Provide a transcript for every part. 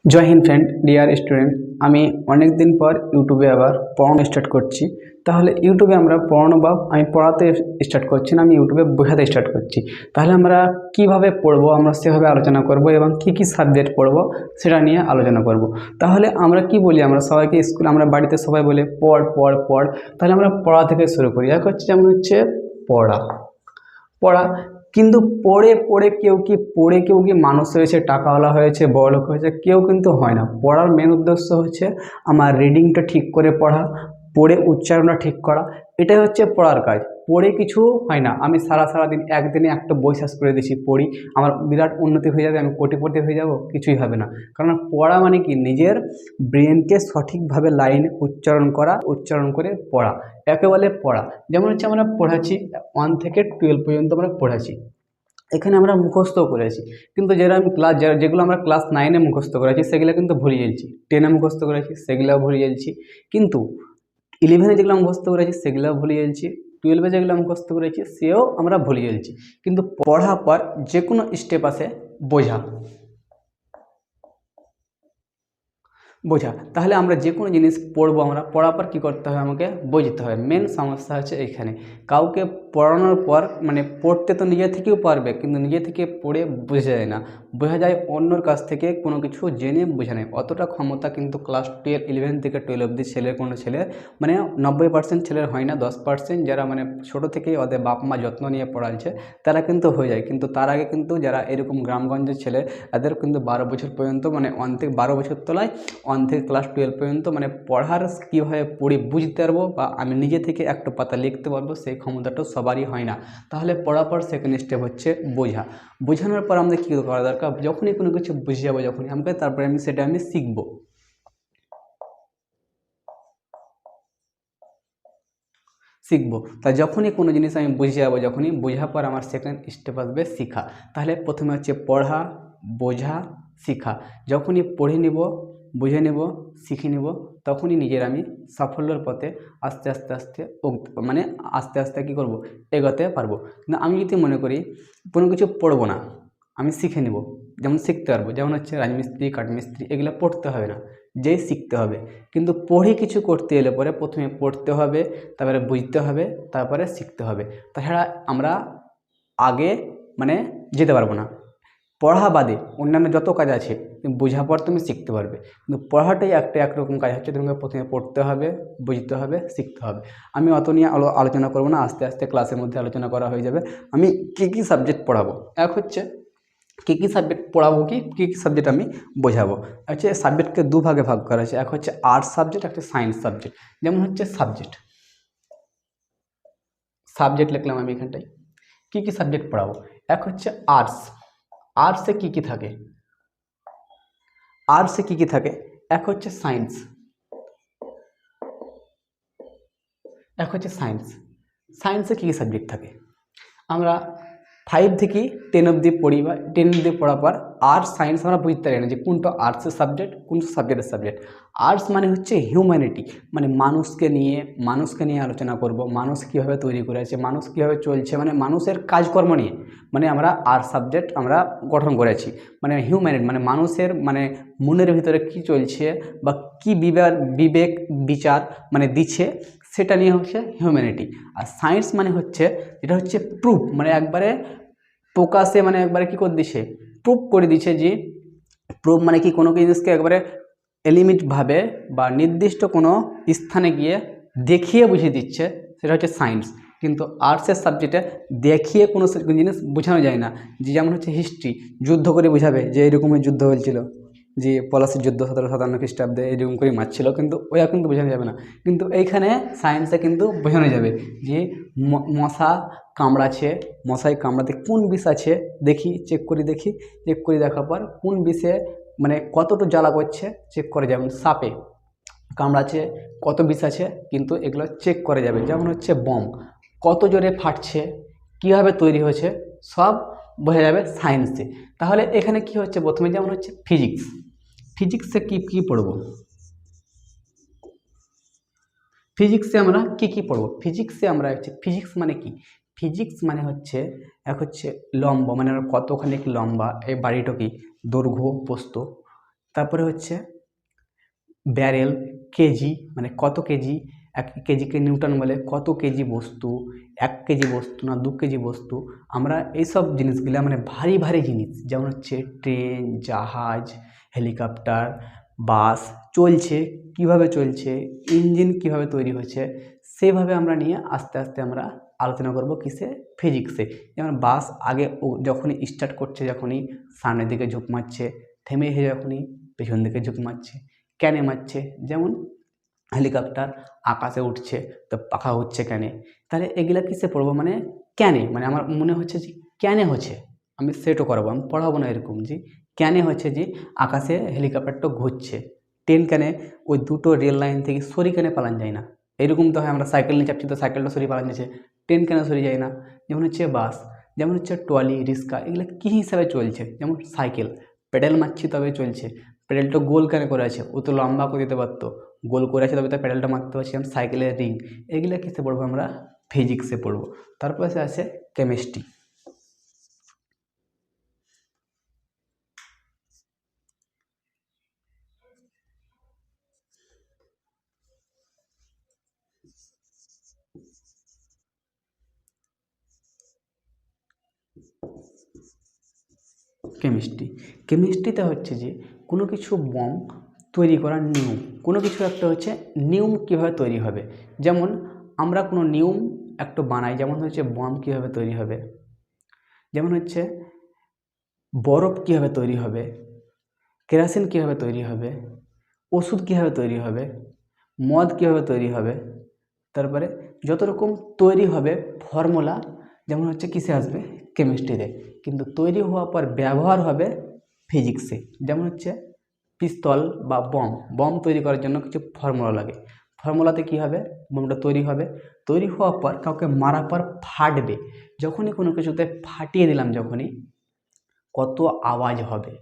জয় Hind friend, dear student. আমি অনেক দিন পর ইউটিউবে আবার পড়ানো স্টার্ট করছি। তাহলে ইউটিউবে আমরা পড়ানো বা আমি পড়াতে স্টার্ট করছি না, আমি ইউটিউবে বোঝাতে স্টার্ট করছি। তাহলে আমরা কিভাবে পড়বো আমরা সেভাবে আলোচনা করব এবং কি কি সাবজেক্ট পড়বো সেটা নিয়ে আলোচনা করব। তাহলে আমরা কি বলি, আমরা সবাইকে স্কুলে আমরা বাড়িতে সবাই বলে পড় পড় পড়। তাহলে আমরা পড়া থেকে শুরু করি। এক হচ্ছে যেমন হচ্ছে পড়া পড়া কিন্তু পড়ে কেউ কি মানুষ হয়েছে, টাকাওয়ালা হয়েছে, বড়লোক হয়েছে? কেউ কিন্তু হয় না। পড়ার মেন উদ্দেশ্য হচ্ছে আমার রিডিংটা ঠিক করে পড়া, পড়ে উচ্চারণটা ঠিক করা। এটাই হচ্ছে পড়ার কাজ। পড়ে কিছু হয় না। আমি সারাদিন একদিনে একটা বই শেষ করে দিচ্ছি, পড়ি, আমার বিরাট উন্নতি হয়ে যাবে, আমি কোটিপতি হয়ে যাব, কিছুই হবে না। কারণ পড়া মানে কি, নিজের ব্রেনকে সঠিকভাবে লাইনে উচ্চারণ করা, উচ্চারণ করে পড়া, একে বলে পড়া। যেমন হচ্ছে আমরা পড়াচ্ছি 1 থেকে 12 পর্যন্ত আমরা পড়াচ্ছি, এখানে আমরা মুখস্থ করেছি। কিন্তু যেগুলো আমরা ক্লাস 9-এ মুখস্থ করেছি সেগুলো কিন্তু ভুলে যাচ্ছি, 10-এ মুখস্থ করেছি সেগুলোও ভুলে যাচ্ছি, কিন্তু 11-এ যেগুলো মুখস্থ করেছি সেগুলোও ভুলে যাচ্ছি, 12-এ যেগুলো মুখস্থ করেছি সেও আমরা ভুলে যাচ্ছি। কিন্তু পড়ার পর যে কোনো স্টেপ আছে বোঝা। তাহলে আমরা যে কোনো জিনিস পড়বো, আমরা পড়ার পর কী করতে হবে, আমাকে বুঝতে হবে। মেন সমস্যা হচ্ছে এইখানে, কাউকে পড়ানোর পর মানে পড়তে তো নিজে থেকেও পারবে, কিন্তু নিজে থেকে পড়ে বোঝা যায় না। বোঝা যায় অন্যর কাছ থেকে কোনো কিছু জেনে বোঝা নেই, অতটা ক্ষমতা কিন্তু ক্লাস 11 থেকে 12 অবধি কোনো ছেলের মানে 90% ছেলের হয় না। 10% যারা মানে ছোটো থেকেই ওদের বাপ মা যত্ন নিয়ে পড়াচ্ছে তারা কিন্তু হয়ে যায়। কিন্তু তার আগে কিন্তু যারা এরকম গ্রামগঞ্জের ছেলে, এদের কিন্তু 12 বছর পর্যন্ত মানে 1 থেকে 12 বছর তলায় 1 থেকে ক্লাস 12 পর্যন্ত মানে পড়ার কীভাবে পড়ে বুঝতে পারবো বা আমি নিজে থেকে একটা পাতা লিখতে পারবো সেই ক্ষমতাটা সবারই হয় না। তাহলে পড়ার পর সেকেন্ড স্টেপ হচ্ছে বোঝানোর পর আমাদের কী করা দরকার, যখনই কোনো কিছু বুঝে যাবো যখনই আমাকে, তারপরে সেটা আমি শিখবো। তাই যখনই কোনো জিনিস আমি বুঝে যাবো, যখনই বোঝার পর আমার সেকেন্ড স্টেপ আসবে শিখা। তাহলে প্রথমে হচ্ছে পড়া, বোঝা, শিখা। যখনই পড়ে নেব, বুঝে নেব, শিখে নেব, তখনই নিজের আমি সাফল্যের পথে আস্তে আস্তে আস্তে মানে আস্তে আস্তে কী করবো, এগোতে পারবো। কিন্তু আমি যদি মনে করি কোনো কিছু পড়বো না, আমি শিখে নেব, যেমন শিখতে পারবো, যেমন হচ্ছে রাজমিস্ত্রি, কাঠমিস্ত্রি, এগুলো পড়তে হবে না, যেই শিখতে হবে। কিন্তু পড়ে কিছু করতে এলে পরে প্রথমে পড়তে হবে, তারপরে বুঝতে হবে, তারপরে শিখতে হবে। তাছাড়া আমরা আগে মানে যেতে পারবো না। পড়া বাদে অন্যান্য যত কাজ আছে বোঝার পর তুমি শিখতে পারবে, কিন্তু পড়াটাই একরকম কাজ হচ্ছে, তোমাকে প্রথমে পড়তে হবে, বুঝতে হবে, শিখতে হবে। আমি অত নিয়ে আলোচনা করবো না, আস্তে আস্তে ক্লাসের মধ্যে আলোচনা করা হয়ে যাবে। আমি কী কী সাবজেক্ট পড়াবো, এক হচ্ছে কী কী সাবজেক্ট পড়াবো, কী কী সাবজেক্ট আমি বোঝাবো। হচ্ছে সাবজেক্টকে দুভাগে ভাগ করা হয়েছে, এক হচ্ছে আর্টস সাবজেক্ট, একটা সায়েন্স সাবজেক্ট। যেমন হচ্ছে সাবজেক্ট লিখলাম আমি এখানটায়। কী কী সাবজেক্ট পড়াবো, এক হচ্ছে আর্টস। আর্টসে কী কী থাকে, এক হচ্ছে সায়েন্স, সায়েন্সে কী কী সাবজেক্ট থাকে। আমরা 5 থেকে 10 অবধি পড়ি বা 10 অবধি পড়ার পর আর্টস সায়েন্স আমরা বুঝতে পারি না যে কোনটা আর্টসের সাবজেক্ট, কোনটা সাবজেক্টের সাবজেক্ট। আর্টস মানে হচ্ছে হিউম্যানিটি, মানে মানুষকে নিয়ে আলোচনা করব, মানুষ কীভাবে তৈরি করেছে, মানুষ কীভাবে চলছে, মানে মানুষের কাজকর্ম নিয়ে মানে আমরা আর্টস সাবজেক্ট আমরা গঠন করেছি। মানে হিউম্যানিটি মানে মানুষের মানে মনের ভিতরে কি চলছে বা কি বিবেক বিচার মানে দিচ্ছে, সেটা নিয়ে হচ্ছে হিউম্যানিটি। আর সায়েন্স মানে হচ্ছে এটা হচ্ছে প্রুফ, মানে একবারে প্রকাশে মানে একবারে কী করে দিছে, প্রুফ করে দিচ্ছে যে প্রুফ মানে কি কোনো জিনিসকে একবারে এলিমিটভাবে বা নির্দিষ্ট কোনো স্থানে গিয়ে দেখিয়ে বুঝিয়ে দিচ্ছে, সেটা হচ্ছে সায়েন্স। কিন্তু আর্টসের সাবজেক্টে দেখিয়ে কোনো জিনিস বোঝানো যায় না। যে যেমন হচ্ছে হিস্ট্রি, যুদ্ধ করে বোঝাবে যে এরকমই যুদ্ধ হয়েছিল, যে পলাশির যুদ্ধ 1757 খ্রিস্টাব্দে এরকম করে মারছিল, কিন্তু ওইটা কিন্তু বোঝানো যাবে না। কিন্তু এইখানে সায়েন্সে কিন্তু বোঝানো যাবে যে মশা কামড়াচ্ছে, মশায় কামড়াতে কোন বিষ আছে দেখি, চেক করে দেখার পর কোন বিষে মানে কতটুকু জ্বালা করছে চেক করে, যেমন সাপে কামড়াচ্ছে কত বিষ আছে, কিন্তু এগুলো চেক করা যাবে। যেমন হচ্ছে বম কত জোরে ফাটছে, কীভাবে তৈরি হয়েছে, সব বোঝা যাবে সায়েন্সে। তাহলে এখানে কি হচ্ছে, প্রথমে যেমন হচ্ছে ফিজিক্সে কি পড়ব, ফিজিক্সে আমরা কি পড়ব, ফিজিক্সে আমরা হচ্ছে ফিজিক্স মানে কি, ফিজিক্স মানে হচ্ছে এক হচ্ছে লম্বা, মানে কতখানি লম্বা এই বাড়িটা কি, দৈর্ঘ্য প্রস্থ, তারপরে হচ্ছে ব্যারেল, কেজি মানে কত কেজি, 1 কেজিকে নিউটন বলে, কত কেজি বস্তু, 1 কেজি বস্তু না 2 কেজি বস্তু। আমরা এইসব জিনিসগুলো মানে ভারী ভারী জিনিস, যেমন হচ্ছে ট্রেন, জাহাজ, হেলিকপ্টার, বাস চলছে, কিভাবে চলছে, ইঞ্জিন কিভাবে তৈরি হচ্ছে, সেভাবে আমরা নিয়ে আস্তে আস্তে আমরা আলোচনা করব কিসে, ফিজিক্সে। যেমন বাস আগে যখনই স্টার্ট করছে, যখনই সামনের দিকে ঝুঁক মারছে, থেমে যখনই পেছন দিকে ঝুঁক মারছে, কেন মারছে, যেমন হেলিকপ্টার আকাশে উঠছে তো পাখা হচ্ছে কেন, তাহলে এগুলা কিসে পড়বো, মানে কেন, মানে আমার মনে হচ্ছে যে কেন হচ্ছে, আমি সেটও করাবো, আমি পড়াবো না এরকম যে কেন হচ্ছে যে আকাশে হেলিকপ্টারটা ঘুরছে, ট্রেন কেন ওই দুটো রেল লাইন থেকে সরি কেন পালান যায় না, এরকম তো হয়, আমরা সাইকেল নিয়ে চাপছি তো সাইকেলটা সরি পালান যাচ্ছে, ট্রেন কেন সরি যায় না, যেমন হচ্ছে বাস, যেমন হচ্ছে ট্রলি, রিক্সা, এগুলো কী হিসাবে চলছে, যেমন সাইকেল পেডেল মারছি তবে চলছে, পেডেলটা গোল কেন করে আছে, ও তো লম্বা করে দিতে পারতো, গোল করে আছে তবে তো প্যাডেলটা মারতে পারছি, আমি সাইকেলের রিং, এগুলো কিসে পড়বো, আমরা ফিজিক্সে পড়বো। তারপরে আছে কেমিস্ট্রি। কেমিস্ট্রিতে হচ্ছে যে কোনো কিছু বম তৈরি করার নিয়ম, কোনো কিছু একটা হচ্ছে নিয়ম কীভাবে তৈরি হবে, যেমন আমরা কোনো নিয়ম একটা বানাই, যেমন হচ্ছে বম কীভাবে তৈরি হবে, যেমন হচ্ছে বরফ কীভাবে তৈরি হবে, কেরোসিন কীভাবে তৈরি হবে, ওষুধ কীভাবে তৈরি হবে, মদ কীভাবে তৈরি হবে, তারপরে যত রকম তৈরি হবে ফর্মুলা, যেমন হচ্ছে কিসে আসবে, কেমিস্ট্রিতে, কিন্তু তৈরি হওয়ার পর ব্যবহার হবে ফিজিক্সে, যেমন হচ্ছে পিস্তল বা বম, বম তৈরি করার জন্য কিছু ফর্মুলা লাগে, ফর্মুলাতে কী হবে, বোমটা তৈরি হবে, তৈরি হওয়ার পর কাউকে মারার পর ফাটবে, যখনই কোনো কিছুতে ফাটিয়ে দিলাম, যখনই কত আওয়াজ হবে,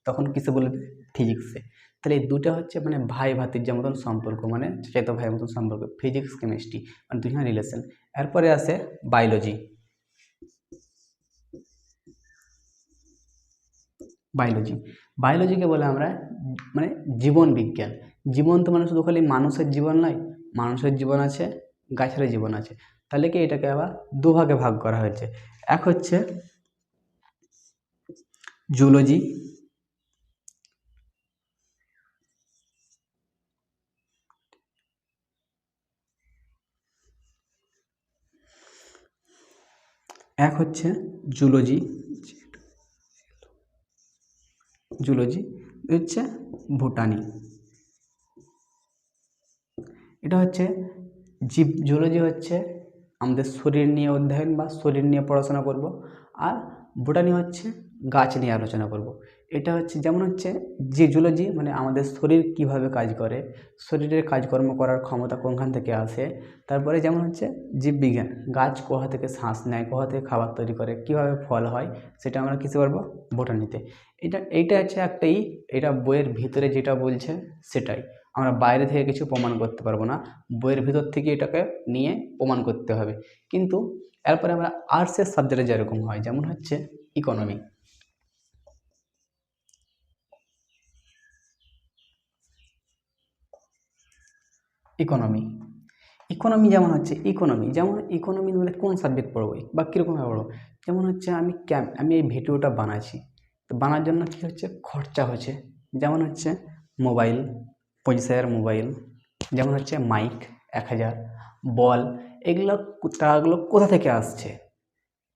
তখন কিসে বলবে, ফিজিক্সে। তাহলে এই দুটো হচ্ছে মানে ভাই ভাতির মতন সম্পর্ক, মানে চাচাতো ভাইয়ের মতন সম্পর্ক, ফিজিক্স কেমিস্ট্রি মানে দুজনের রিলেশন। এরপরে আসে বায়োলজি। বায়োলজি বায়োলজিকে বলে আমরা মানে জীবন বিজ্ঞান। জীবন তো মানে শুধু খালি মানুষের জীবন নয়, মানুষের জীবন আছে, গাছের জীবন আছে, তাহলে কি এটাকে আবার দুভাগে ভাগ করা হয়েছে, এক হচ্ছে জুলজি, এক হচ্ছে জুলজি, জুলজি হচ্ছে ভুটানি, এটা হচ্ছে জীব, জুলজি হচ্ছে আমাদের শরীর নিয়ে অধ্যয়ন বা শরীর নিয়ে পড়াশোনা করব, আর বোটানি হচ্ছে গাছ নিয়ে আলোচনা করব। এটা হচ্ছে যেমন হচ্ছে যে জুলজি মানে আমাদের শরীর কিভাবে কাজ করে, শরীরের কাজকর্ম করার ক্ষমতা কোনখান থেকে আসে, তারপরে যেমন হচ্ছে জীববিজ্ঞান, গাছ কোথা থেকে শ্বাস নেয়, কোথা থেকে খাবার তৈরি করে, কিভাবে ফল হয়, সেটা আমরা কিসে পারবো, বোটানিতে। এইটা হচ্ছে একটাই, এটা বইয়ের ভিতরে যেটা বলছে সেটাই, আমরা বাইরে থেকে কিছু প্রমাণ করতে পারবো না, বইয়ের ভিতর থেকে এটাকে নিয়ে প্রমাণ করতে হবে। কিন্তু এরপরে আমরা আর্টসের সাবজেক্টে যেরকম হয়, যেমন হচ্ছে ইকোনমি। ইকোনমি ইকোনমি যেমন হচ্ছে ইকোনমি মানে কোন সাবজেক্ট পড়বো বা কীরকমভাবে পড়বো, যেমন হচ্ছে আমি এই ভিডিওটা বানাচ্ছি, তো বানার জন্য কী হচ্ছে, খরচা হচ্ছে, যেমন হচ্ছে মোবাইল 25,000 মোবাইল, যেমন হচ্ছে মাইক 1,000, বল, এগুলো টাকাগুলো কোথা থেকে আসছে,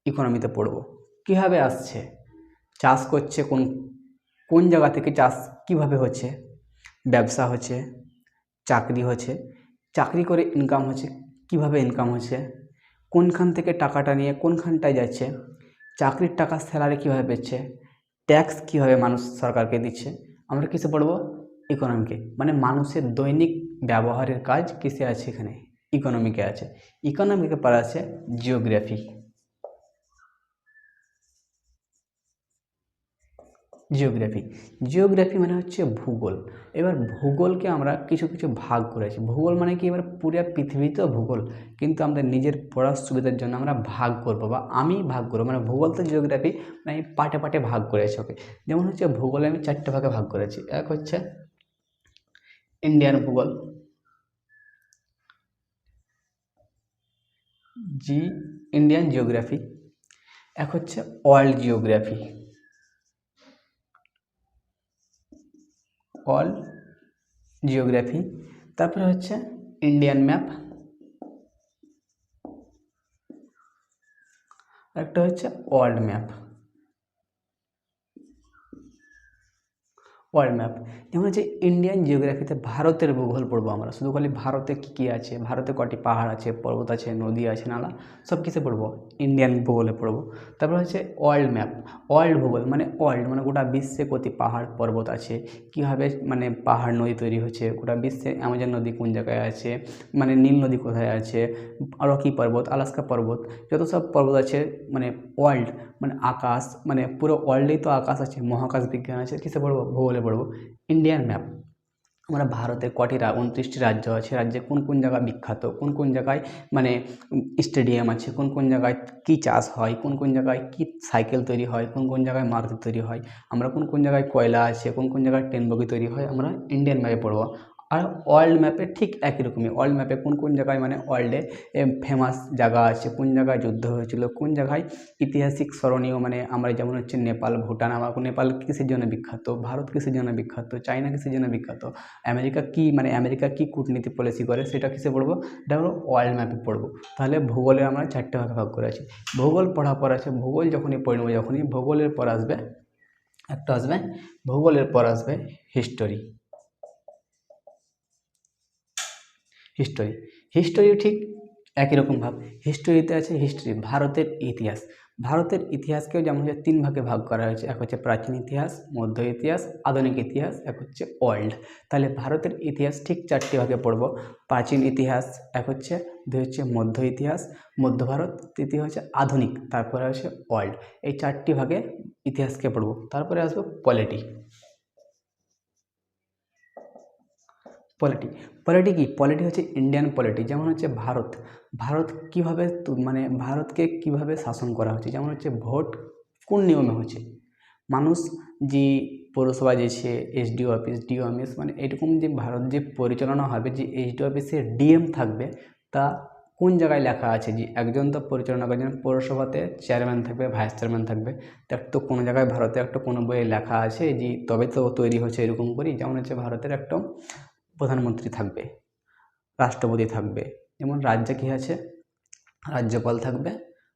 ইকোনমিতে পড়বো, কীভাবে আসছে, চাষ করছে কোন কোন জায়গা থেকে, চাষ কিভাবে হচ্ছে, ব্যবসা হচ্ছে, চাকরি হচ্ছে, চাকরি করে ইনকাম হচ্ছে, কিভাবে ইনকাম হচ্ছে, কোনখান থেকে টাকাটা নিয়ে কোনখানটায় যাচ্ছে, চাকরির টাকা স্যালারি কীভাবে পেচ্ছে, ট্যাক্স কীভাবে মানুষ সরকারকে দিচ্ছে, আমরা কিসে পড়বো, ইকোনমিকে, মানে মানুষের দৈনিক ব্যবহারের কাজ কিসে আছে, এখানে ইকোনমিকে আছে। ইকোনমিকে পড়া আছে জিওগ্রাফি। জিওগ্রাফি। জিওগ্রাফি মানে হচ্ছে ভূগোল। এবার ভূগোলকে আমরা কিছু কিছু ভাগ করেছি। ভূগোল মানে কি, এবার পুরো পৃথিবী তো ভূগোল, কিন্তু আমাদের নিজের পড়ার সুবিধার জন্য আমরা ভাগ করব বা আমি ভাগ করবো, মানে ভূগোল তো জিওগ্রাফি মানে আমি পার্টে পার্টে ভাগ করেছি ওকে। যেমন হচ্ছে ভূগোলে আমি 4টে ভাগে ভাগ করেছি। এক হচ্ছে ইন্ডিয়ান ভূগোল, জি ইন্ডিয়ান জিওগ্রাফি। এক হচ্ছে ওয়ার্ল্ড জিওগ্রাফি, ওয়ার্ল্ড জিওগ্রাফি। তারপরে হচ্ছে ইন্ডিয়ান ম্যাপ, একটা হচ্ছে ওয়ার্ল্ড ম্যাপ। ওয়ার্ল্ড ম্যাপ যেমন হচ্ছে ইন্ডিয়ান জিওগ্রাফিতে ভারতের ভূগোল পড়বো আমরা, শুধু খালি ভারতে কী কী আছে, ভারতে কটি পাহাড় আছে, পর্বত আছে, নদী আছে, নালা, সব কিছু পড়বো ইন্ডিয়ান ভূগোলে পড়বো। তারপর হচ্ছে ওয়ার্ল্ড ম্যাপ, ওয়ার্ল্ড ভূগোল মানে ওয়ার্ল্ড মানে গোটা বিশ্বে কত পাহাড় পর্বত আছে, কীভাবে মানে পাহাড় নদী তৈরি হচ্ছে, গোটা বিশ্বে অ্যামাজন নদী কোন জায়গায় আছে, মানে নীল নদী কোথায় আছে, রকি পর্বত, আলাস্কা পর্বত, যত সব পর্বত আছে, মানে ওয়ার্ল্ড মানে আকাশ, মানে পুরো ওয়ার্ল্ডেই তো আকাশ আছে, মহাকাশ বিজ্ঞান আছে, কিসে পড়বো, ভূগোলে পড়বো। ইন্ডিয়ান ম্যাপ, আমরা ভারতের কটি 29টি রাজ্য আছে, রাজ্যে কোন কোন জায়গা বিখ্যাত, কোন কোন জায়গায় মানে স্টেডিয়াম আছে, কোন কোন জায়গায় কী চাষ হয়, কোন কোন জায়গায় কী সাইকেল তৈরি হয়, কোন কোন জায়গায় মারুতি তৈরি হয়, আমরা কোন কোন জায়গায় কয়লা আছে, কোন কোন জায়গায় ট্রেন বগি তৈরি হয়, আমরা ইন্ডিয়ান ম্যাপে পড়বো। আর ওয়ার্ল্ড ম্যাপে ঠিক একই রকমই, ওয়ার্ল্ড ম্যাপে কোন কোন জায়গায় মানে ওয়ার্ল্ডে ফেমাস জায়গা আছে, কোন জায়গায় যুদ্ধ হয়েছিল, কোন জায়গায় ঐতিহাসিক স্মরণীয়, মানে আমরা যেমন হচ্ছে নেপাল, ভুটান, আমার নেপাল কিসের জন্য বিখ্যাত, ভারত কিসের জন্য বিখ্যাত, চায়না কিসের জন্য বিখ্যাত, আমেরিকা কি মানে আমেরিকা কি কূটনীতি পলিসি করে, সেটা কিসে পড়বো, এটা হলো ওয়ার্ল্ড ম্যাপে পড়বো। তাহলে ভূগোলে আমরা 4টে ভাগে ভাগ করে আছি। ভূগোল পড়ার পর আছে, ভূগোল যখনই পড়ে নেবো, যখনই ভূগোলের পর আসবে একটা আসবে, ভূগোলের পর আসবে হিস্টোরি। হিস্টোরি, হিস্টোরি ঠিক একই রকম ভাব। হিস্টোরিতে আছে হিস্ট্রি, ভারতের ইতিহাস। ভারতের ইতিহাসকেও যেমন হচ্ছে 3 ভাগে ভাগ করা হয়েছে, এক হচ্ছে প্রাচীন ইতিহাস, মধ্য ইতিহাস, আধুনিক ইতিহাস, এক হচ্ছে ওয়ার্ল্ড। তাহলে ভারতের ইতিহাস ঠিক 4টে ভাগে পড়ব। প্রাচীন ইতিহাস এক হচ্ছে, দুই হচ্ছে মধ্য ইতিহাস, মধ্য ভারত, তৃতীয় হচ্ছে আধুনিক, তারপরে হচ্ছে ওয়ার্ল্ড। এই 4টি ভাগে ইতিহাসকে পড়ব। তারপরে আসবো পলিটি। পলিটি, পলিটি কি, পলিটি হচ্ছে ইন্ডিয়ান পলিটি। যেমন হচ্ছে ভারত, ভারত কীভাবে মানে ভারতকে কিভাবে শাসন করা হচ্ছে, যেমন হচ্ছে ভোট কোন নিয়মে হচ্ছে, মানুষ যে পৌরসভা যেছে, এসডিও অফিস, ডিও অফিস, মানে এরকম যে ভারত যে পরিচালনা হবে, যে এসডিও অফিসে ডিএম থাকবে, তা কোন জায়গায় লেখা আছে, যে একজন তো পরিচালনা করে, যেমন পৌরসভাতে চেয়ারম্যান থাকবে, ভাইস চেয়ারম্যান থাকবে, তো কোনো জায়গায় ভারতে একটা কোনো বইয়ে লেখা আছে যে তবে তো তৈরি হচ্ছে এরকম করি। যেমন হচ্ছে ভারতের একটা প্রধানমন্ত্রী থাকবে, রাষ্ট্রপতি থাকবে, যেমন রাজ্যে কী আছে, রাজ্যপাল থাকবে,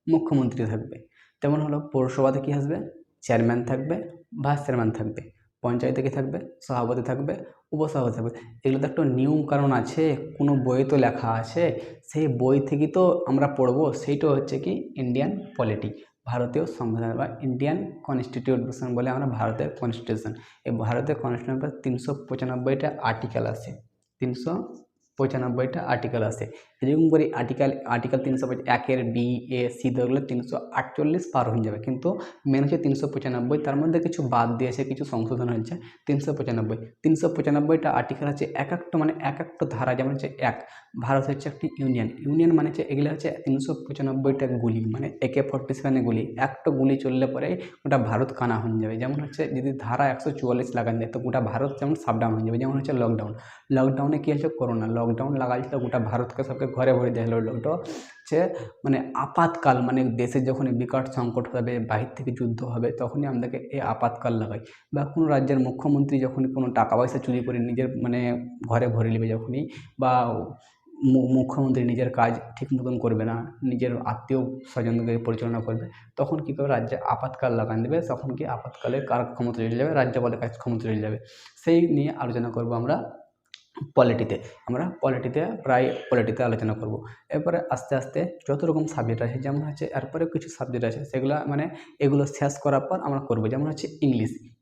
মুখ্যমন্ত্রী থাকবে। তেমন হলো পৌরসভাতে কী আসবে, চেয়ারম্যান থাকবে, ভাইস চেয়ারম্যান থাকবে, পঞ্চায়েতে কী থাকবে, সভাপতি থাকবে, উপসভাপতি থাকবে। এগুলো তো একটা নিয়ম কারণ আছে, কোনো বইয়ে তো লেখা আছে, সেই বই থেকেই তো আমরা পড়বো। সেইটা হচ্ছে কি ইন্ডিয়ান পলিটি, ভারতীয় সংবিধান বা ইন্ডিয়ান কনস্টিটিউশন বলে আমরা ভারতের কনস্টিটিউশন। এই ভারতের কনস্টিটিউশন 395টা আর্টিকেল আছে, 395টা আর্টিকেল আছে। এরকম করে আর্টিকেল 301 বি এ সি ধরলে 348 পার হয়ে যাবে, কিন্তু মেন হচ্ছে 395। তার মধ্যে কিছু বাদ দিয়েছে, কিছু সংশোধন হয়েছে। 395টা আর্টিকেল আছে, এক একটা মানে এক একটা ধারা। যেমন হচ্ছে এক, ভারত হচ্ছে একটি ইউনিয়ন, ইউনিয়ন মানে হচ্ছে এগুলো হচ্ছে 395টা গুলি, মানে AK-47 গুলি, একটা গুলি চললে পরে গোটা ভারত কানা হয়ে যাবে। যেমন হচ্ছে যদি ধারা 144 লাগান যায়, তো গোটা ভারত যেমন সাবডাউন হয়ে যাবে। যেমন হচ্ছে লকডাউন, লকডাউনে কী হয়েছে, করোনা লকডাউন লাগাইছিল, গোটা ভারতকে সবকে ঘরে ভরে দেওয়া হলো। লকডাউন হচ্ছে মানে আপাতকাল, মানে দেশের যখনই বিকট সংকট হবে, বাহির থেকে যুদ্ধ হবে, তখনই আমাদেরকে এই আপাতকাল লাগাই। বা কোনো রাজ্যের মুখ্যমন্ত্রী যখনই কোনো টাকা পয়সা চুরি করে নিজের মানে ঘরে ভরে নেবে যখনই, বা মুখ্যমন্ত্রী নিজের কাজ ঠিক মতন করবে না, নিজের আত্মীয় স্বজনকে পরিচালনা করবে, তখন কী করবে, রাজ্যে আপাতকাল লাগান দেবে। তখন কি আপাতকালে কার ক্ষমতা চলে যাবে, রাজ্যপালের কাজ ক্ষমতা চলে যাবে। সেই নিয়ে আলোচনা করব আমরা পলিটিতে আমরা প্রায় পলিটিতে আলোচনা করব। এরপরে আস্তে আস্তে যত রকম সাবজেক্ট আছে, যেমন হচ্ছে এরপরে কিছু সাবজেক্ট আছে সেগুলো মানে এগুলো শেষ করার পর আমরা করব, যেমন হচ্ছে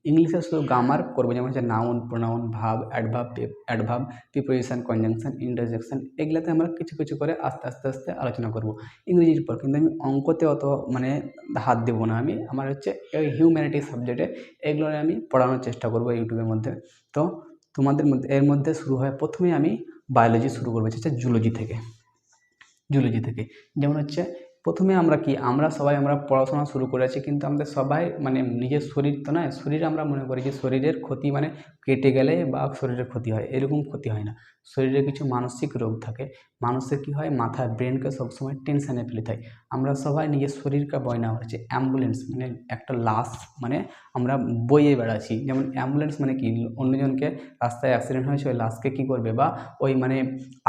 ইংলিশে শুধু গ্রামার করবো, যেমন হচ্ছে noun, pronoun, verb, adverb, preposition, conjunction, interjection, এগুলাতে আমরা কিছু কিছু করে আস্তে আস্তে আস্তে আলোচনা করব ইংরেজির পর। কিন্তু আমি অঙ্কতে অত মানে হাত দেবো না, আমার হচ্ছে এই হিউম্যানিটি সাবজেক্টে এগুলো আমি পড়ানোর চেষ্টা করব ইউটিউবের মধ্যে। তো তোমাদের মধ্যে এর মধ্যে শুরু হয়, প্রথমে আমি বায়োলজি শুরু করবো, হচ্ছে জুলজি থেকে। যেমন হচ্ছে প্রথমে আমরা সবাই পড়াশোনা শুরু করেছি, কিন্তু আমাদের সবাই মানে নিজের শরীর তো নয়, শরীর আমরা মনে করি যে শরীরের ক্ষতি মানে কেটে গেলে বা শরীরের ক্ষতি হয়, এরকম ক্ষতি হয় না। শরীরে কিছু মানসিক রোগ থাকে, মানুষের কী হয়, মাথায় ব্রেনকে সবসময় টেনশানে ফেলে থাকে। আমরা সবাই নিজের শরীরকে বয়না হচ্ছে অ্যাম্বুলেন্স, মানে একটা লাশ মানে আমরা বইয়ে বেড়াচ্ছি। যেমন অ্যাম্বুলেন্স মানে কি, অন্যজনকে রাস্তায় অ্যাক্সিডেন্ট হয়েছে, ওই লাশকে কী করবে, বা ওই মানে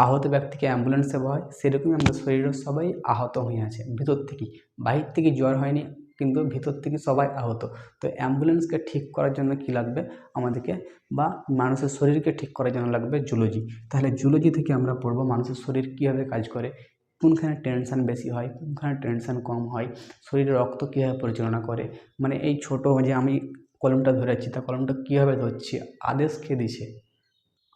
আহত ব্যক্তিকে অ্যাম্বুলেন্সে বয়, সেরকমই আমাদের শরীরের সবাই আহত হয়ে আছে ভিতর থেকে। বাহির থেকে জ্বর হয়নি, কিন্তু ভিতর থেকে সবাই আহত। তো অ্যাম্বুলেন্সকে ঠিক করার জন্য কি লাগবে আমাদেরকে, বা মানুষের শরীরকে ঠিক করার জন্য লাগবে জুলজি। তাহলে জুলজি থেকে আমরা পড়বো মানুষের শরীর কীভাবে কাজ করে, কোনখানে টেনশন বেশি হয়, কোনখানে টেনশন কম হয়, শরীরে রক্ত কীভাবে পরিচালনা করে, মানে এই ছোটো যে আমি কলমটা ধরেছি, তা কলমটা কীভাবে ধরছি, আদেশ কে দিছে,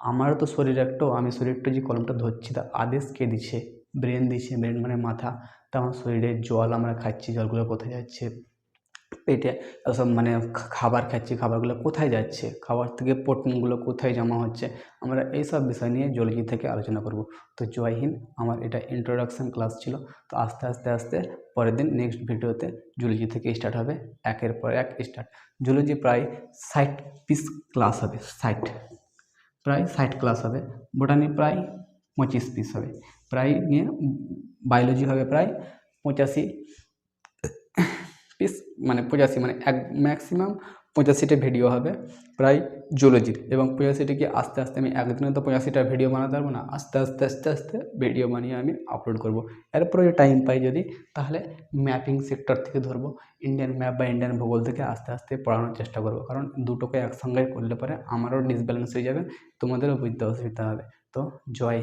আমারও তো শরীর একটা, আমি শরীরটা যে কলমটা ধরছি তার আদেশ কে দিচ্ছে, ব্রেন দিচ্ছে, ব্রেন মানে মাথা। তা আমার শরীরের জল আমরা খাচ্ছি, জলগুলো কোথায় যাচ্ছে, পেটে সব মানে খাবার খাচ্ছি, খাবারগুলো কোথায় যাচ্ছে, খাবার থেকে প্রোটিনগুলো কোথায় জমা হচ্ছে, আমরা এইসব বিষয় নিয়ে জুলজি থেকে আলোচনা করব। তো জয় হিন্দ, আমার এটা ইন্ট্রোডাকশান ক্লাস ছিল। তো আস্তে আস্তে আস্তে পরের দিন নেক্সট ভিডিওতে জুলজি থেকে স্টার্ট হবে, একের পর এক স্টার্ট। জুলজি প্রায় 60 পিস ক্লাস হবে, প্রায় 60 ক্লাস হবে। বোটানি প্রায় 25 পিস হবে প্রায় নিয়ে। বায়োলজি হবে প্রায় 85 পিস, মানে 85 মানে এক ম্যাক্সিমাম 85টা ভিডিও হবে প্রায় জুলজির। এবং 85টিকে আস্তে আস্তে আমি একদিনে তো 85টা ভিডিও বানাতে পারবো না, আস্তে আস্তে আস্তে আস্তে ভিডিও বানিয়ে আমি আপলোড করব। এরপরে টাইম পাই যদি, তাহলে ম্যাপিং সেক্টর থেকে ধরবো, ইন্ডিয়ান ম্যাপ বা ইন্ডিয়ান ভূগোল থেকে আস্তে আস্তে পড়ানোর চেষ্টা করব। কারণ দুটোকে একসঙ্গে করলে পরে আমারও ডিসব্যালেন্স হয়ে যাবে, তোমাদেরও বুঝতে অসুবিধা হবে। তো জয়।